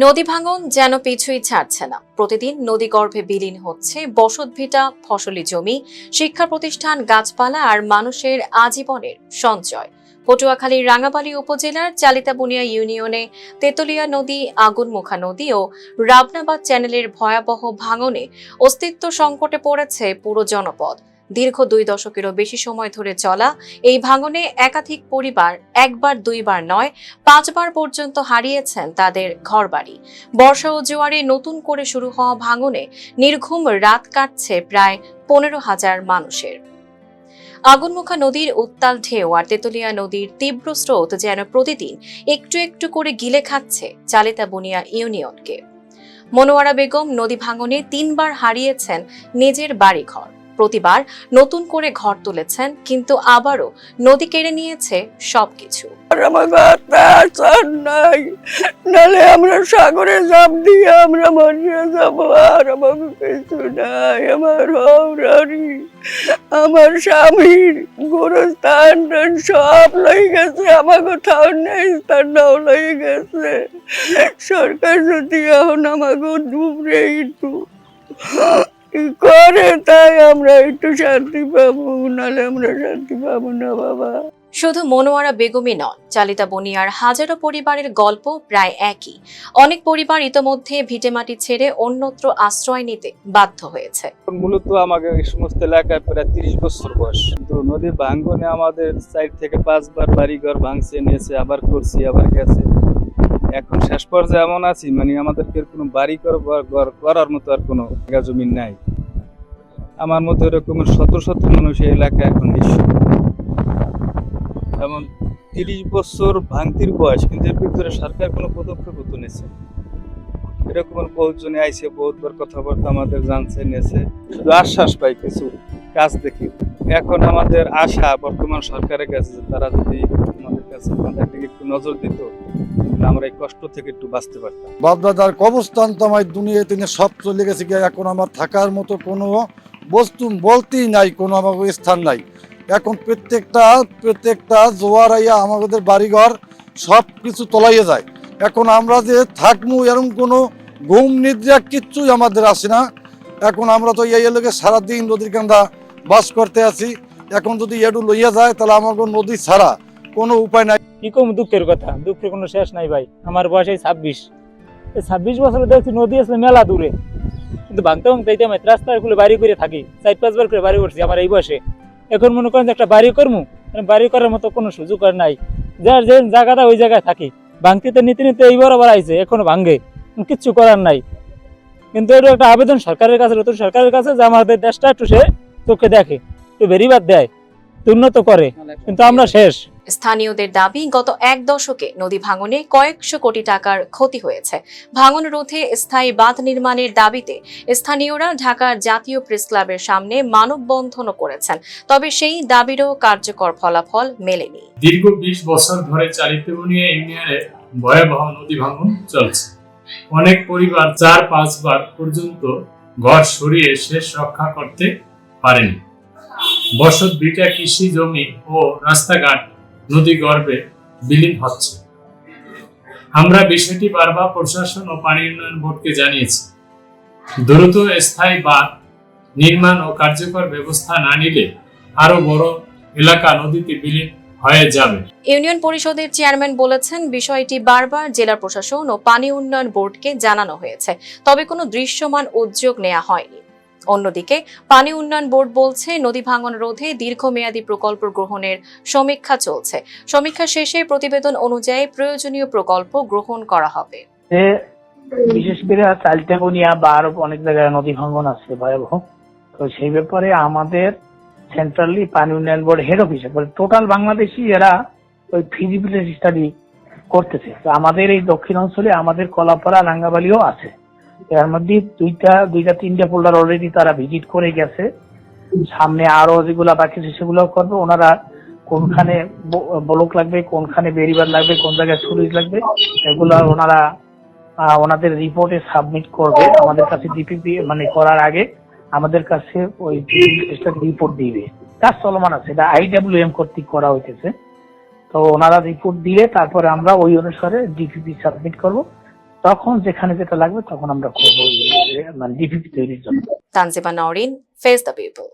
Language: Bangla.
নদী ভাঙন যেন পিছুই ছাড়ছে না। প্রতিদিন নদীগর্ভে বিলীন হচ্ছে বসতভিটা, ফসলি জমি, শিক্ষা প্রতিষ্ঠান, গাছপালা আর মানুষের আজীবনের সঞ্চয়। পটুয়াখালীর রাঙাবালী উপজেলার চালিতাবুনিয়া ইউনিয়নে তেতুলিয়া নদী, আগুনমুখা নদী ও রাবনাবাদ চ্যানেলের ভয়াবহ ভাঙনে অস্তিত্ব সংকটে পড়েছে পুরো জনপদ। দীর্ঘ 2 দশকেরও বেশি সময় ধরে চলা এই ভাঙনে একাধিক পরিবার একবার দুইবার নয় 5 বার পর্যন্ত হারিয়েছেন তাদের ঘরবাড়ি। বর্ষা ও জোয়ারে নতুন করে শুরু হওয়া ভাঙনে নির্ঘুম রাত কাটছে প্রায় 15,000 মানুষের। আগুনমুখা নদীর উত্তাল ঢেউ আর তেতুলিয়া নদীর তীব্র স্রোত যেন প্রতিদিন একটু একটু করে গিলে খাচ্ছে চালিতাবুনিয়া ইউনিয়নকে। মনোয়ারা বেগম নদী ভাঙনে 3 বার হারিয়েছেন নিজের বাড়িঘর। প্রতিবার নতুন করে ঘর তুলেছেন, কিন্তু আবারও নদী কেড়ে নিয়েছে সবকিছু। নালে আমরা সাগরে ঝাঁপ দিয়ে আমরা মরিয়া যাবো। আর আমাকে কিছু নাই। আমার হৌরানি, আমার স্বামীর গোরস্থান সব লই গেছে। আমার কোথাও নেই, স্থানটাও লই গেছে। সরকার যদি এখন আমাকে ডুবরে একটু করে, তাই আমরা একটু শান্তি পাবো, নাহলে আমরা শান্তি পাবো না বাবা। শুধু মনোয়ারা বেগমই নন, চালিতাবুনিয়ার হাজারো পরিবারের গল্প প্রায় একই। অনেক পরিবার ইতোমধ্যে ভিটেমাটি ছেড়ে অন্যত্র আশ্রয় নিতে বাধ্য হয়েছে। মূলত আমাকে এই সমস্ত এলাকায় প্রায় 30 বছর বয়স। কিন্তু নদী ভাঙ্গনে আমাদের 4 থেকে 5 বার বাড়িঘর ভাঙছে, নিয়েছে, আবার করছি, আবার গেছে। এখন শেষ পর্যায়ে এমন আছি, মানে আমাদেরকে কোনো বাড়ি করার মতো আর কোনো জায়গা জমি নাই। আমার মতো এরকম শত শত মানুষ এই এলাকায় এখন নিঃস্ব। এমন 30 বছর ভাঙতির বয়স, কিন্তু এর ভিতরে সরকার কোনো পদক্ষেপ নিয়েছে। এরকম বহুজনে আইসে, বহুতবার কথাবার্তা আমাদের জানছে, নিয়েছে, শুধু আশ্বাস পাই কিছু কাজ দেখি। এখন আমাদের আশা বর্তমান সরকারের কাছে যে তারা যদি আমাদের কাছে একটু নজর দিত, আমরা এই কষ্ট থেকে একটু বাঁচতে পারতাম। বাপদাদার কবরস্থান তো আমার দুনিয়াতে সব চলে গেছে গিয়ে। এখন আমার থাকার মতো কোনো বস্তু বলতেই নাই, কোনো আমার স্থান নাই। এখন প্রত্যেকটা জোয়ার আইয়া আমাদের বাড়িঘর সব কিছু তলাইয়ে যায়। এখন আমরা যে থাকবো এরকম কোনো ঘুম নিদ্রা কিচ্ছুই আমাদের আসে না। এখন আমরা তো এই লোকে সারাদিন নদীর কান্দা বাস করতে আছি। এখন যদি এটু লইয়া যায়, তাহলে আমাকে নদী ছাড়া কোনো উপায় নাই। কি কম দুঃখের কথা, দুঃখের কোনো শেষ নাই ভাই। আমার বয়স এই 26 বছর দেখছি নদী আসলে মেলা দূরে, কিন্তু ভাঙতে রাস্তায় খুলে বাড়ি করে থাকি। 4-5 বার করে বাড়ি করছি আমার এই বয়সে। এখন মনে করেন যে একটা বাড়ি করবো, বাড়ি করার মতো কোনো সুযোগ আর নাই। যার যে জায়গাটা ওই জায়গায় থাকি। ভাঙতে নিতে নিতে এইবার আবার আইছে, এখনো ভাঙ্গে, কিচ্ছু করার নাই। কিন্তু এটা একটা আবেদন সরকারের কাছে, নতুন সরকারের কাছে, যে আমাদের দেশটা একটু সে চোখে দেখে, একটু বেরিবাদ দেয়, উন্নত করে, কিন্তু আমরা শেষ। স্থানীয়দের দাবি, গত 1 দশকে নদী ভাঙনে কয়েকশো কোটি টাকার ক্ষতি হয়েছে। ভাঙন রোধে স্থায়ী বাঁধ নির্মাণের দাবিতে স্থানীয়রা ঢাকার জাতীয় প্রেস ক্লাবের সামনে মানববন্ধনও করেছেন। তবে সেই দাবিরও কার্যকর ফলাফল মেলেনি। দীর্ঘ 20 বছর ধরে চালিতাবুনিয়া ইউনিয়নে ভয়াবহ নদী ভাঙন চলছে। অনেক পরিবার 4-5 বার পর্যন্ত ঘর সরিয়ে শেষ রক্ষা করতে পারেনি। বসত ভিটা, কৃষি জমি ও রাস্তাঘাট নদী গর্ভে বিলীন হচ্ছে। আমরা বিষয়টি বারবার প্রশাসন ও পানি উন্নয়ন বোর্ডকে জানিয়েছি। দ্রুত স্থায়ী বাঁধ নির্মাণ ও কার্যকর ব্যবস্থা না নিলে আরো বড় এলাকা নদীতে বিলীন হয়ে যাবে। ইউনিয়ন পরিষদের চেয়ারম্যান বলেছেন, বিষয়টি বারবার জেলা প্রশাসন ও পানি উন্নয়ন বোর্ডকে জানানো হয়েছে, তবে কোনো দৃশ্যমান উদ্যোগ নেওয়া হয়নি। অন্যদিকে পানি উন্নয়ন বোর্ড বলছে, নদী ভাঙন রোধে দীর্ঘমেয়াদী প্রকল্প গ্রহণের সমীক্ষা চলছে। সমীক্ষা শেষে প্রতিবেদন অনুযায়ী প্রয়োজনীয় প্রকল্প গ্রহণ করা হবে। বিশেষ করে চালিতাবুনিয়া বা আরো অনেক জায়গায় নদী ভাঙন আছে ভয়াবহ। তো সেই ব্যাপারে আমাদের সেন্ট্রালি পানি উন্নয়ন বোর্ড হেড অফিসে টোটাল বাংলাদেশি এরা ওই ফিজিবিলিটি স্টাডি করতেছে। তো আমাদের এই দক্ষিণ অঞ্চলে আমাদের কলাপাড়া, রাঙ্গাবালিও আছে। এর মধ্যে দুইটা তিনটা ফোল্ডার অলরেডি তারা ভিজিট করে গেছে। সামনে আরো যেগুলা বাকি আছে সেগুলো করবে। ওনারা কোনখানে ব্লক লাগবে, কোনখানে বেরিবাদ লাগবে, কোন জায়গায় সুইচ লাগবে, এগুলো ওনারা ওনাদের রিপোর্টে সাবমিট করবে আমাদের কাছে। ডিপিপি মানে করার আগে আমাদের কাছে ওই রিপোর্ট দিবে। কাজ চলমান আছে, এটা IWM কর্তৃক করা হইতেছে। তো ওনারা রিপোর্ট দিলে তারপরে আমরা ওই অনুসারে ডিপিপি সাবমিট করব। তখন যেখানে যেটা লাগবে তখন আমরা করবো মানে ডিপিপি তৈরির জন্য। Tanjima Nowrin, face the people.